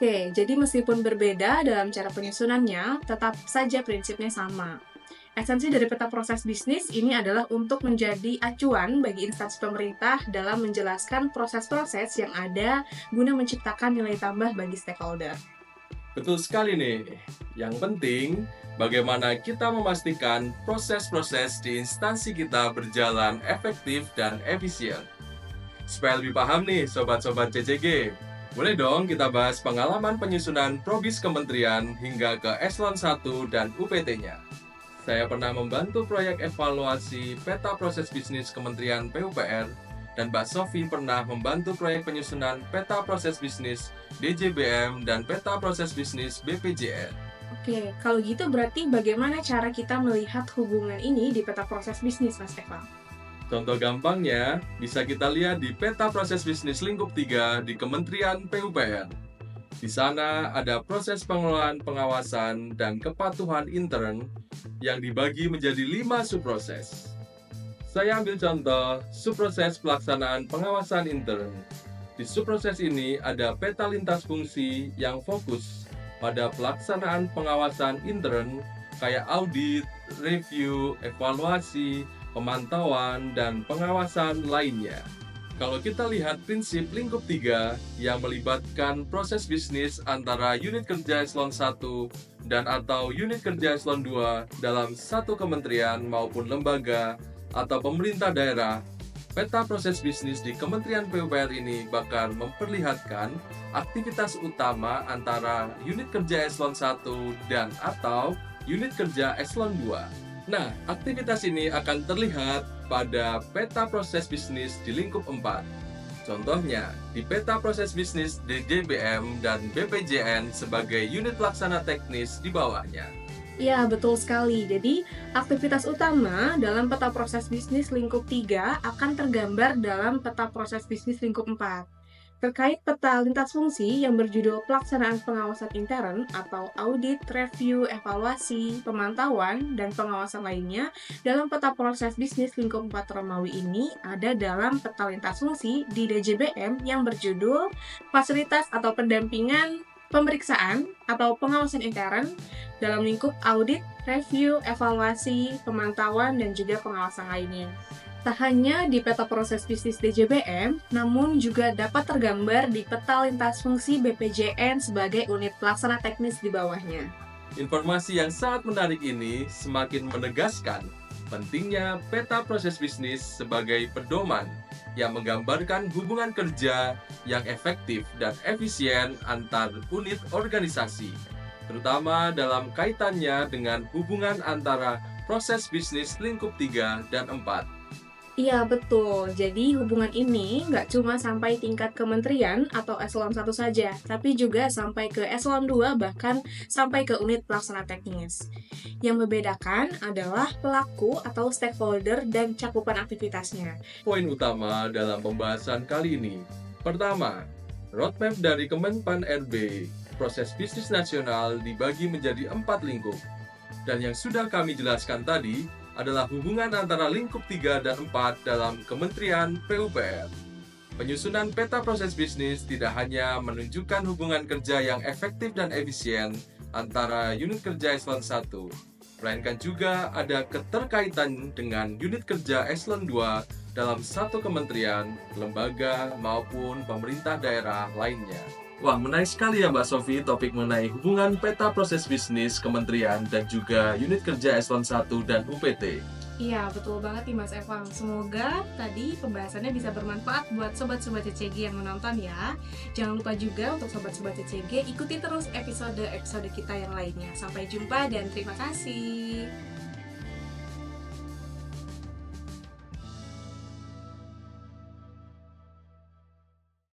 Oke, jadi meskipun berbeda dalam cara penyusunannya, tetap saja prinsipnya sama. Esensi dari peta proses bisnis ini adalah untuk menjadi acuan bagi instansi pemerintah dalam menjelaskan proses-proses yang ada guna menciptakan nilai tambah bagi stakeholder. Betul sekali nih. Yang penting, bagaimana kita memastikan proses-proses di instansi kita berjalan efektif dan efisien. Supaya lebih paham nih, sobat-sobat CCG, boleh dong kita bahas pengalaman penyusunan probis kementerian hingga ke eselon 1 dan UPT-nya. Saya pernah membantu proyek evaluasi peta proses bisnis Kementerian PUPR, dan Mbak Sofi pernah membantu proyek penyusunan peta proses bisnis DJBM dan peta proses bisnis BPJN. Oke, kalau gitu berarti bagaimana cara kita melihat hubungan ini di peta proses bisnis, Mas Eva? Contoh gampangnya, bisa kita lihat di peta proses bisnis lingkup 3 di Kementerian PUPR. Di sana ada proses pengelolaan pengawasan dan kepatuhan intern yang dibagi menjadi 5 subproses. Saya ambil contoh subproses pelaksanaan pengawasan intern. Di subproses ini ada peta lintas fungsi yang fokus pada pelaksanaan pengawasan intern kayak audit, review, evaluasi, pemantauan, dan pengawasan lainnya. Kalau kita lihat prinsip lingkup 3 yang melibatkan proses bisnis antara unit kerja eselon 1 dan atau unit kerja eselon 2 dalam satu kementerian maupun lembaga atau pemerintah daerah, peta proses bisnis di Kementerian PUPR ini bakal memperlihatkan aktivitas utama antara unit kerja eselon 1 dan atau unit kerja eselon 2. Nah, aktivitas ini akan terlihat pada peta proses bisnis di lingkup 4. Contohnya, di peta proses bisnis DJBM dan BPJN sebagai unit pelaksana teknis di bawahnya. Ya, betul sekali. Jadi, aktivitas utama dalam peta proses bisnis lingkup 3 akan tergambar dalam peta proses bisnis lingkup 4. Terkait peta lintas fungsi yang berjudul pelaksanaan pengawasan intern atau audit, review, evaluasi, pemantauan, dan pengawasan lainnya dalam peta proses bisnis lingkup 4 Romawi ini ada dalam peta lintas fungsi di DJBM yang berjudul fasilitas atau pendampingan pemeriksaan atau pengawasan intern dalam lingkup audit, review, evaluasi, pemantauan, dan juga pengawasan lainnya. Tak hanya di peta proses bisnis DJBM, namun juga dapat tergambar di peta lintas fungsi BPJN sebagai unit pelaksana teknis di bawahnya. Informasi yang sangat menarik ini semakin menegaskan pentingnya peta proses bisnis sebagai pedoman yang menggambarkan hubungan kerja yang efektif dan efisien antar unit organisasi, terutama dalam kaitannya dengan hubungan antara proses bisnis lingkup 3 dan 4. Iya, betul. Jadi hubungan ini nggak cuma sampai tingkat kementerian atau eselon 1 saja, tapi juga sampai ke eselon 2 bahkan sampai ke unit pelaksana teknis. Yang membedakan adalah pelaku atau stakeholder dan cakupan aktivitasnya. Poin utama dalam pembahasan kali ini. Pertama, roadmap dari Kemenpan RB, proses bisnis nasional dibagi menjadi 4 lingkup. Dan yang sudah kami jelaskan tadi adalah hubungan antara lingkup 3 dan 4 dalam Kementerian PUPR. Penyusunan peta proses bisnis tidak hanya menunjukkan hubungan kerja yang efektif dan efisien antara unit kerja eselon 1, melainkan juga ada keterkaitan dengan unit kerja eselon 2 dalam satu kementerian, lembaga, maupun pemerintah daerah lainnya. Wah, menarik sekali ya Mbak Sofi topik mengenai hubungan peta proses bisnis kementerian dan juga unit kerja eselon 1 dan UPT. Iya, betul banget nih Mas Evan. Semoga tadi pembahasannya bisa bermanfaat buat sobat-sobat CCG yang menonton ya. Jangan lupa juga untuk sobat-sobat CCG ikuti terus episode-episode kita yang lainnya. Sampai jumpa dan terima kasih.